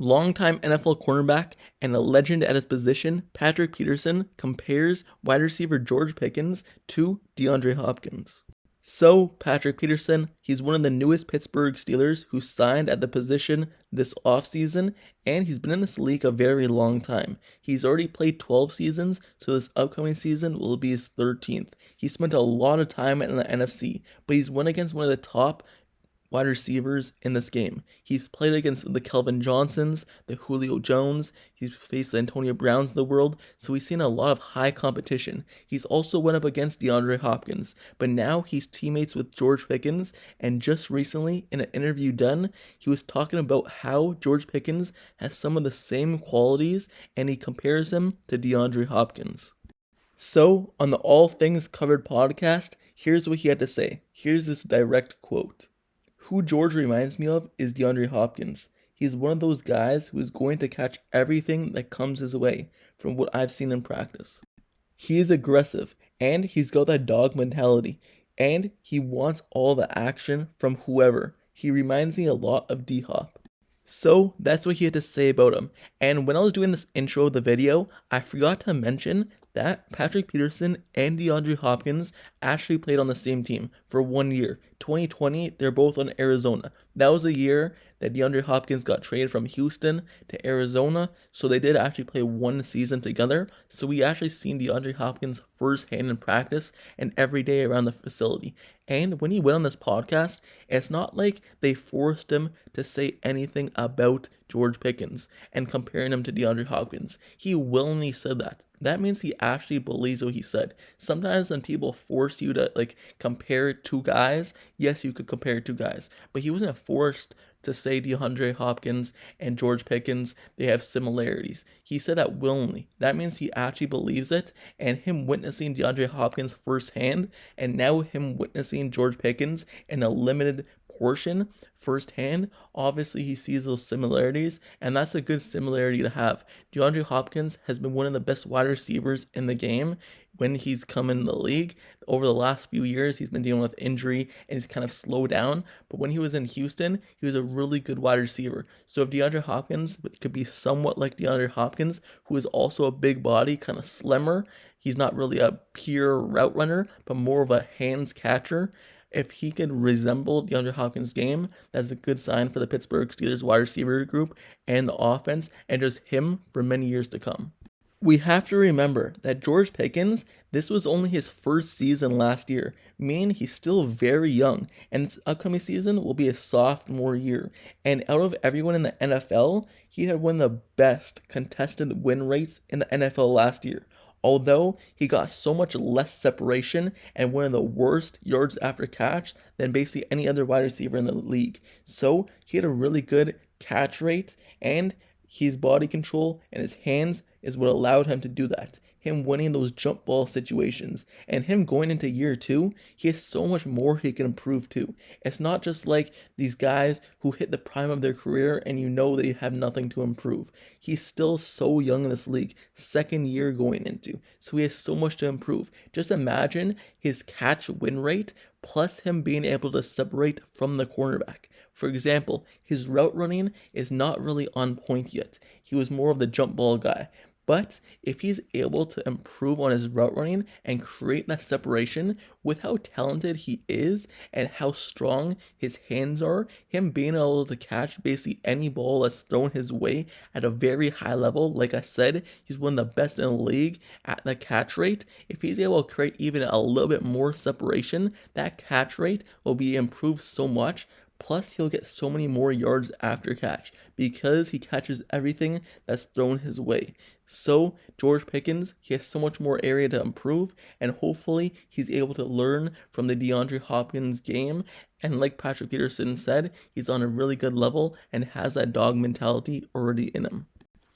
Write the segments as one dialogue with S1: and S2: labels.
S1: Longtime NFL cornerback and a legend at his position, Patrick Peterson compares wide receiver George Pickens to DeAndre Hopkins. So, Patrick Peterson, he's one of the newest Pittsburgh Steelers who signed at the position this offseason, and he's been in this league a very long time. He's already played 12 seasons, so this upcoming season will be his 13th. He spent a lot of time in the NFC, but he's went against one of the top wide receivers in this game. He's played against the Kelvin Johnsons, the Julio Jones, he's faced the Antonio Browns of the world, so he's seen a lot of high competition. He's also went up against DeAndre Hopkins, but now he's teammates with George Pickens, and just recently, in an interview done, he was talking about how George Pickens has some of the same qualities, and he compares him to DeAndre Hopkins. So, on the All Things Covered podcast, here's what he had to say. Here's this direct quote. Who George reminds me of is DeAndre Hopkins. He's one of those guys who is going to catch everything that comes his way from what I've seen in practice. He is aggressive, and he's got that dog mentality, and he wants all the action from whoever. He reminds me a lot of D-Hop. So that's what he had to say about him. And when I was doing this intro of the video, I forgot to mention that Patrick Peterson and DeAndre Hopkins actually played on the same team for 1 year. 2020, they're both on Arizona. That was the year that DeAndre Hopkins got traded from Houston to Arizona, so they did actually play 1 season together. So we actually seen DeAndre Hopkins firsthand in practice and every day around the facility. And when he went on this podcast, it's not like they forced him to say anything about George Pickens and comparing him to DeAndre Hopkins. He willingly said that. That means he actually believes what he said. Sometimes when people force you to compare two guys, yes, you could compare two guys, but he wasn't forced to say DeAndre Hopkins and George Pickens, they have similarities. He said that willingly. That means he actually believes it, and him witnessing DeAndre Hopkins firsthand, and now him witnessing George Pickens in a limited portion firsthand, obviously he sees those similarities, and that's a good similarity to have. DeAndre Hopkins has been one of the best wide receivers in the game when he's come in the league. Over the last few years, he's been dealing with injury and he's kind of slowed down. But when he was in Houston, he was a really good wide receiver. So if DeAndre Hopkins could be somewhat like DeAndre Hopkins, who is also a big body, kind of slimmer, he's not really a pure route runner, but more of a hands catcher. If he could resemble DeAndre Hopkins' game, that's a good sign for the Pittsburgh Steelers wide receiver group and the offense, and just him for many years to come. We have to remember that George Pickens, this was only his first season last year, meaning he's still very young, and this upcoming season will be a sophomore year. And out of everyone in the NFL, he had one of the best contested win rates in the NFL last year. Although he got so much less separation and one of the worst yards after catch than basically any other wide receiver in the league. So he had a really good catch rate, and his body control and his hands is what allowed him to do that. Him winning those jump ball situations, and him going into year 2, he has so much more he can improve to. It's not just like these guys who hit the prime of their career and you know they have nothing to improve. He's still so young in this league, second year going into, so he has so much to improve. Just imagine his catch win rate plus him being able to separate from the cornerback. For example, his route running is not really on point yet. He was more of the jump ball guy. But if he's able to improve on his route running and create that separation with how talented he is and how strong his hands are, him being able to catch basically any ball that's thrown his way at a very high level, like I said, he's one of the best in the league at the catch rate. If he's able to create even a little bit more separation, that catch rate will be improved so much. Plus, he'll get so many more yards after catch because he catches everything that's thrown his way. So, George Pickens, he has so much more area to improve, and hopefully he's able to learn from the DeAndre Hopkins game. And like Patrick Peterson said, he's on a really good level and has that dog mentality already in him.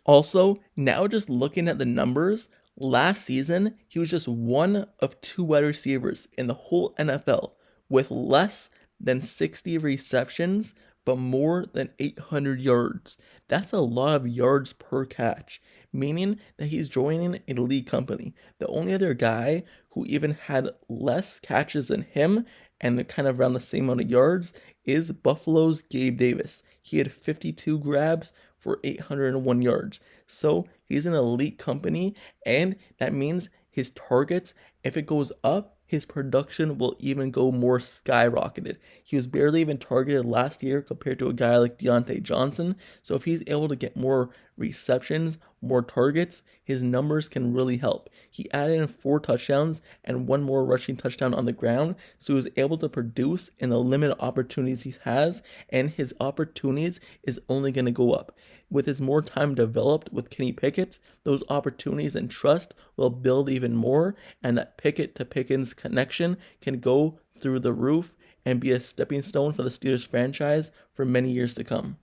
S1: Also, now just looking at the numbers, last season, he was just one of 2 wide receivers in the whole NFL with less than 60 receptions, but more than 800 yards. That's a lot of yards per catch, meaning that he's joining a league company. The only other guy who even had less catches than him and kind of around the same amount of yards is Buffalo's Gabe Davis. He had 52 grabs for 801 yards. So he's an elite company, and that means his targets, if it goes up, his production will even go more skyrocketed. He was barely even targeted last year compared to a guy like Deontay Johnson. So if he's able to get more receptions, more targets, his numbers can really help. He added in 4 touchdowns and 1 more rushing touchdown on the ground, so he was able to produce in the limited opportunities he has, and his opportunities is only going to go up. With his more time developed with Kenny Pickett, those opportunities and trust will build even more, and that Pickett to Pickens connection can go through the roof and be a stepping stone for the Steelers franchise for many years to come.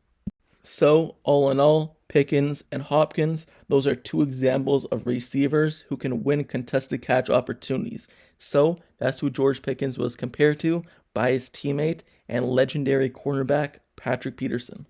S1: So, all in all, Pickens and Hopkins, those are 2 examples of receivers who can win contested catch opportunities. So, that's who George Pickens was compared to by his teammate and legendary cornerback Patrick Peterson.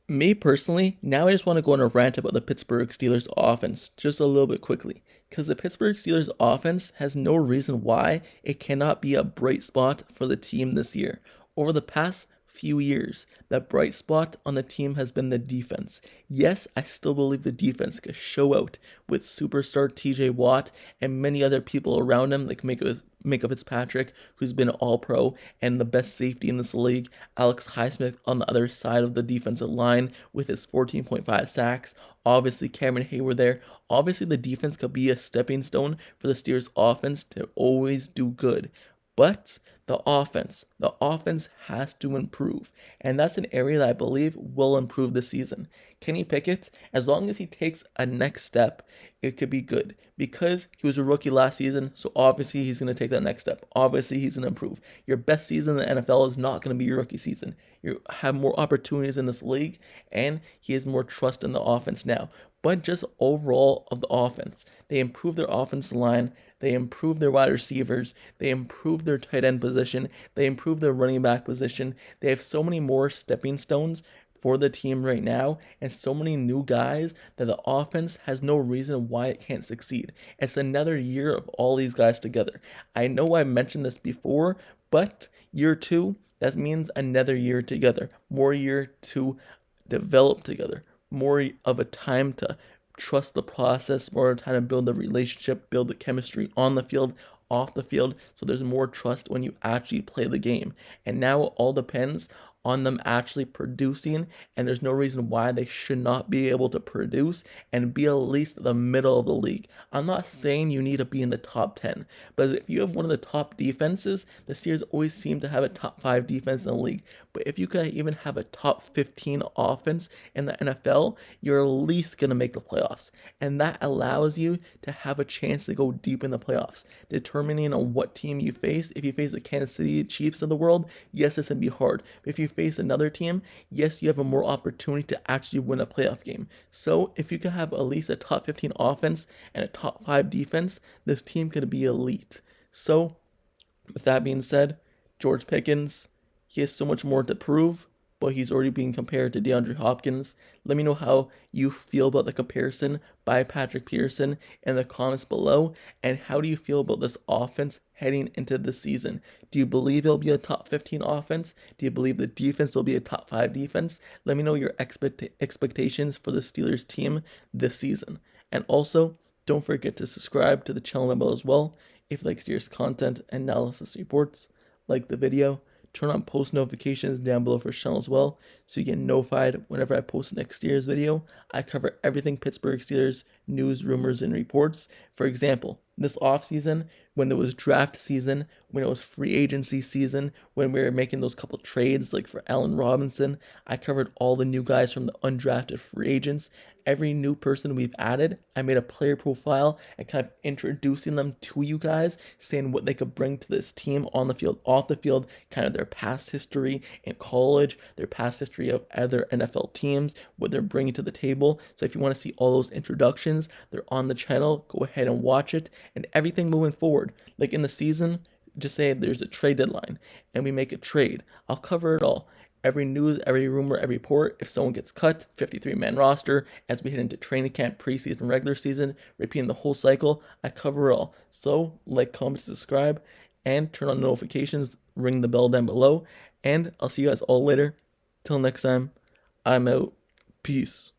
S1: Me personally, now I just want to go on a rant about the Pittsburgh Steelers offense just a little bit quickly, because the Pittsburgh Steelers offense has no reason why it cannot be a bright spot for the team this year. Over the past few years, that bright spot on the team has been the defense. Yes, I still believe the defense could show out with superstar TJ Watt and many other people around him, like Micah Fitzpatrick, who's been all-pro and the best safety in this league, Alex Highsmith on the other side of the defensive line with his 14.5 sacks, obviously Cameron Hayward there. Obviously the defense could be a stepping stone for the Steelers offense to always do good. But the offense has to improve, and that's an area that I believe will improve this season. Kenny Pickett, as long as he takes a next step, it could be good, because he was a rookie last season, so obviously he's going to take that next step. Obviously he's going to improve. Your best season in the NFL is not going to be your rookie season. You have more opportunities in this league, and he has more trust in the offense now. But just overall of the offense, they improved their offensive line, they improved their wide receivers, they improved their tight end position, they improved their running back position. They have so many more stepping stones for the team right now, and so many new guys that the offense has no reason why it can't succeed. It's another year of all these guys together. I know I mentioned this before, but year 2, that means another year together, more year to develop together, more of a time to trust the process, more time to build the relationship, build the chemistry on the field, off the field, so there's more trust when you actually play the game. And now it all depends on them actually producing, and there's no reason why they should not be able to produce and be at least the middle of the league. I'm not saying you need to be in the top 10, but if you have one of the top defenses, the Steelers always seem to have a top 5 defense in the league. But if you could even have a top 15 offense in the NFL, you're at least going to make the playoffs. And that allows you to have a chance to go deep in the playoffs. Determining on what team you face, if you face the Kansas City Chiefs of the world, yes, it's going to be hard. But if you face another team, yes, you have a more opportunity to actually win a playoff game. So if you could have at least a top 15 offense and a top 5 defense, this team could be elite. So with that being said, George Pickens, he has so much more to prove, but he's already being compared to DeAndre Hopkins. Let me know how you feel about the comparison by Patrick Peterson in the comments below, and how do you feel about this offense heading into the season? Do you believe it'll be a top 15 offense? Do you believe the defense will be a top 5 defense? Let me know your expectations for the Steelers team this season. And also, don't forget to subscribe to the channel below as well. If you like Steelers content and analysis reports, like the video, turn on post notifications down below for the channel as well, so you get notified whenever I post next year's video. I cover everything Pittsburgh Steelers, news, rumors, and reports. For example, this offseason, when there was draft season, when it was free agency season, when we were making those couple trades like for Allen Robinson, I covered all the new guys from the undrafted free agents. Every new person we've added, I made a player profile and kind of introducing them to you guys, saying what they could bring to this team on the field, off the field, kind of their past history in college, their past history of other NFL teams, what they're bringing to the table. So if you want to see all those introductions, they're on the channel. Go ahead and watch it. And everything moving forward, like in the season, just say there's a trade deadline and we make a trade. I'll cover it all. Every news, every rumor, every report. If someone gets cut, 53-man roster, as we head into training camp, preseason, regular season, repeating the whole cycle, I cover it all. So, like, comment, subscribe, and turn on notifications, ring the bell down below, and I'll see you guys all later. Till next time, I'm out. Peace.